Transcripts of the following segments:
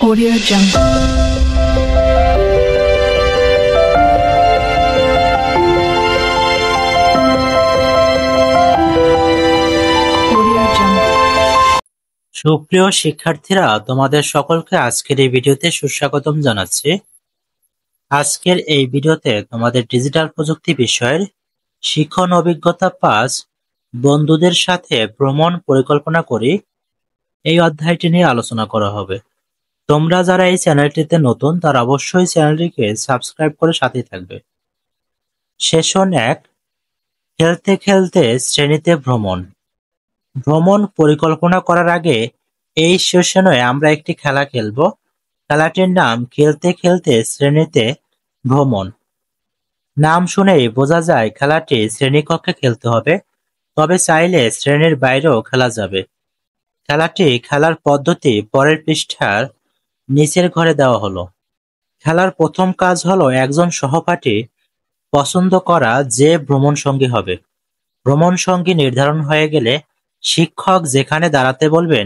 Audio Jungle. সুপ্রিয় শিক্ষার্থীরা, তোমাদের সকলকে আজকের এই ভিডিওতে সুস্বাগতম জানাচ্ছি। আজকের এই ভিডিওতে তোমাদের ডিজিটাল প্রযুক্তি বিষয়ের শিক্ষণ অভিজ্ঞতা 5 বন্ধুদের সাথে ভ্রমণ পরিকল্পনা করি এই অধ্যায়টি নিয়ে আলোচনা করা হবে। তোমরা যারা এই চ্যানেলটিতে নতুন তারা অবশ্যই চ্যানেলটিকে সাবস্ক্রাইব করে সাথেই থাকবে। সেশন 1, খেলতে খেলতে শ্রেণীতে ভ্রমণ। ভ্রমণ পরিকল্পনা করার আগে এই সেশনে আমরা একটি খেলা খেলব। খেলাটির নাম খেলতে খেলতে শ্রেণীতে ভ্রমণ। নাম শুনেই বোঝা যায় খেলাটি শ্রেণীকক্ষে খেলতে হবে, তবে চাইলে শ্রেণীর বাইরেও খেলা যাবে। খেলাটি খেলার পদ্ধতি পরের পৃষ্ঠার নিচের ঘরে দেওয়া হলো। খেলার প্রথম কাজ হলো একজন সহপাঠী পছন্দ করা যে ভ্রমণ সঙ্গী হবে। ভ্রমণ সঙ্গী নির্ধারণ হয়ে গেলে শিক্ষক যেখানে দাঁড়াতে বলবেন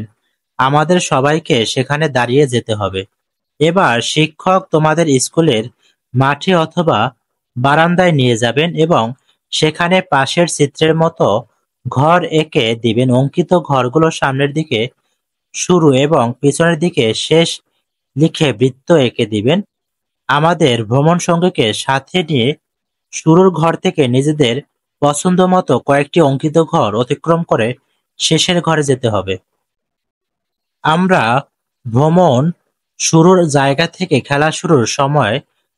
আমাদের সবাইকে সেখানে দাঁড়িয়ে যেতে হবে। এবার শিক্ষক তোমাদের স্কুলের মাঠে অথবা বারান্দায় নিয়ে যাবেন এবং সেখানে পাশের চিত্রের মতো ঘর এঁকে দিবেন। অঙ্কিত ঘরগুলো সামনের দিকে শুরু এবং পিছনের দিকে শেষ লিখে বৃত্ত এঁকে দিবেন। আমাদের ভ্রমণ সঙ্গীকে সাথে নিয়ে শুরুর ঘর থেকে নিজেদের পছন্দ মতো কয়েকটি অঙ্কিত ঘর অতিক্রম করে শেষের ঘরে যেতে হবে। আমরা ভ্রমণ শুরুর জায়গা থেকে খেলা শুরুর সময়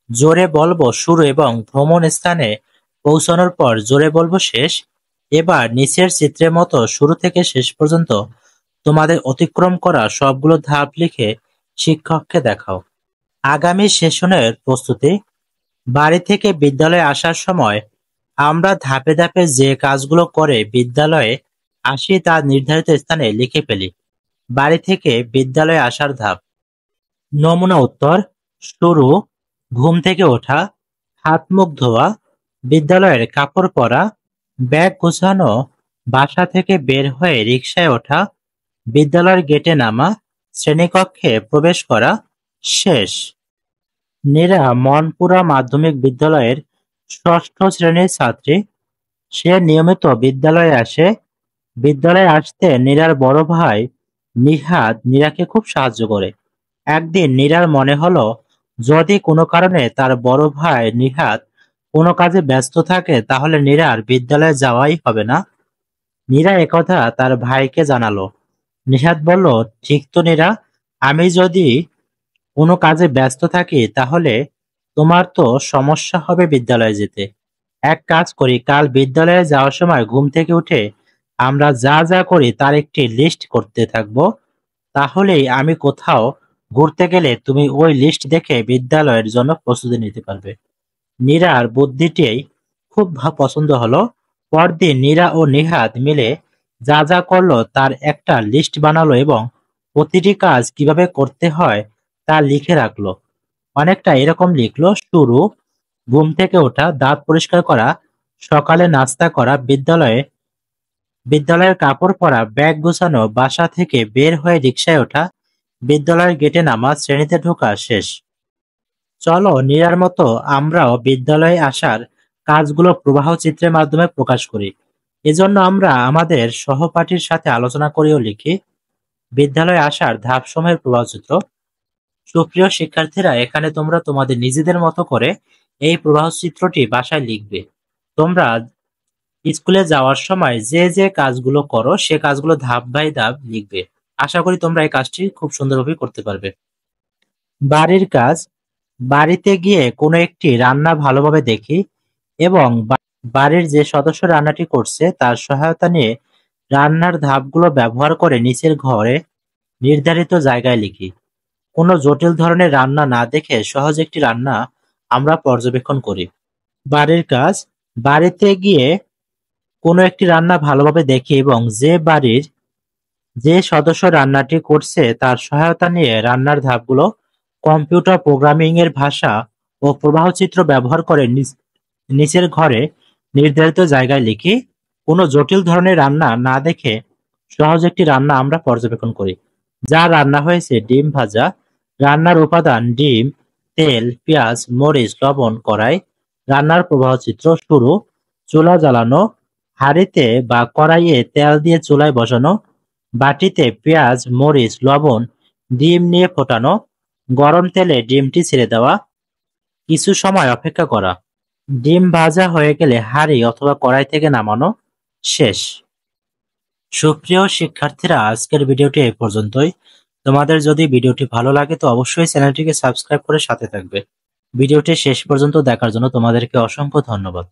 জোরে বলবো শুরু এবং ভ্রমণ স্থানে পৌঁছানোর পর জোরে বলবো শেষ। এবার নিচের চিত্রের মতো শুরু থেকে শেষ পর্যন্ত তোমাদের অতিক্রম করা সবগুলো ধাপ লিখে শিক্ষককে দেখাও। আগামী সেশনের প্রস্তুতি। বাড়ি থেকে বিদ্যালয়ে আসার সময় আমরা ধাপে ধাপে যে কাজগুলো করে বিদ্যালয়ে আসি তা নির্ধারিত স্থানে লিখে ফেলি। বাড়ি থেকে বিদ্যালয়ে আসার ধাপ। নমুনা উত্তর: শুরু, ঘুম থেকে ওঠা, হাত মুখ ধোয়া, বিদ্যালয়ের কাপড় পরা, ব্যাগ গোছানো, বাসা থেকে বের হয়ে রিকশায় ওঠা, বিদ্যালয়ের গেটে নামা, শ্রেণীকক্ষে প্রবেশ করা, শেষ। নীরা মনপুরা মাধ্যমিক বিদ্যালয়ের 6ষ্ঠ শ্রেণীর ছাত্রী। সে নিয়মিত বিদ্যালয়ে আসে। বিদ্যালয়ে আসতে নীরার বড় ভাই নিহাদ নীরাকে খুব সাহায্য করে। একদিন নীরার মনে হলো যদি কোনো কারণে তার বড় ভাই নিহাদ কোনো কাজে ব্যস্ত থাকে তাহলে নীরার বিদ্যালয়ে যাওয়াই হবে না। নীরা একথা তার ভাইকে জানালো। নিহাদ বলল, ঠিক তো নীরা, আমি যদি কোনো কাজে ব্যস্ত থাকি তাহলে তোমার তো সমস্যা হবে বিদ্যালয়ে যেতে। এক কাজ করি, কাল বিদ্যালয়ে যাওয়ার সময় ঘুম থেকে উঠে আমরা যা যা করি তার একটি লিস্ট করতে থাকবো। তাহলেই আমি কোথাও ঘুরতে গেলে তুমি ওই লিস্ট দেখে বিদ্যালয়ের জন্য প্রস্তুতি নিতে পারবে। নীরার বুদ্ধিটি খুব পছন্দ হলো। পরদিন নীরা ও নিহাদ মিলে যা যা করলো তার একটা লিস্ট বানালো এবং প্রতিটি কাজ কিভাবে করতে হয় তা লিখে রাখলো। অনেকটা এরকম লিখলো: শুরু, ঘুম থেকে ওঠা, দাঁত পরিষ্কার করা, সকালে নাস্তা করা, বিদ্যালয়ের কাপড় পরা, ব্যাগ গোছানো, বাসা থেকে বের হয়ে রিকশায় ওঠা, বিদ্যালয়ের গেটে নামা, শ্রেণীতে ঢোকা, শেষ। চলো নীরার মতো আমরাও বিদ্যালয়ে আসার কাজগুলো প্রবাহ চিত্রের মাধ্যমে প্রকাশ করি। এজন্য আমরা আমাদের সহপাঠীর সাথে আলোচনা করেও লিখি। বিদ্যালয়ে আসার ধাপসমূহের প্রবাহ চিত্র। সুপ্রিয় শিক্ষার্থীরা, এখানে তোমরা তোমাদের নিজেদের মতো করে এই প্রবাহ চিত্রটি বাসায় লিখবে। তোমরা স্কুলে যাওয়ার সময় যে যে কাজগুলো করো সে কাজগুলো ধাপ বাই ধাপ লিখবে। আশা করি তোমরা এই কাজটি খুব সুন্দরভাবে করতে পারবে। বাড়ির কাজ। বাড়িতে গিয়ে কোনো একটি রান্না ভালোভাবে দেখি এবং বাড়ির যে সদস্য রান্নাটি করছে তার সহায়তা নিয়ে রান্নার ধাপগুলো ব্যবহার করে নিচের ঘরে নির্ধারিত জায়গায় লিখি। কোনো জটিল ধরনের রান্না না দেখে সহজ একটি রান্না আমরা পর্যবেক্ষণ করি। বাড়ির কাজ। বাড়িতে গিয়ে কোনো একটি রান্না ভালোভাবে দেখি এবং বাড়ির যে সদস্য রান্নাটি করছে তার সহায়তা নিয়ে রান্নার ধাপগুলো কম্পিউটার প্রোগ্রামিং এর ভাষা ও প্রবাহ চিত্র ব্যবহার করে নিচের ঘরে নির্ধারিত জায়গায় লিখি। কোনো জটিল ধরনের রান্না না দেখে সহজ একটি রান্না আমরা পর্যবেক্ষণ করি। যা রান্না হয়েছে: ডিম ভাজা, রান্নার উপাদান: ডিম, তেল, পেঁয়াজ, মরিচ, লবণ। কড়াই। রান্নার প্রবাহ চিত্র শুরু: চুলা জ্বালানো, হাঁড়িতে বা কড়াইয়ে তেল দিয়ে চুলায় বসানো, বাটিতে পেঁয়াজ, মরিচ, লবণ, ডিম নিয়ে ফোটানো, গরম তেলে ডিমটি ছেড়ে দেওয়া, কিছু সময় অপেক্ষা করা। ডিম ভাজা হয়ে গেলে হাঁড়ি অথবা কড়াই থেকে নামানো। শেষ। সুপ্রিয় শিক্ষার্থীরা, আজকের ভিডিওটি এই পর্যন্তই। তোমাদের যদি ভিডিওটি ভালো লাগে তো অবশ্যই চ্যানেলটিকে সাবস্ক্রাইব করে সাথে থাকবে। ভিডিওটি শেষ পর্যন্ত দেখার জন্য তোমাদেরকে অসংখ্য ধন্যবাদ।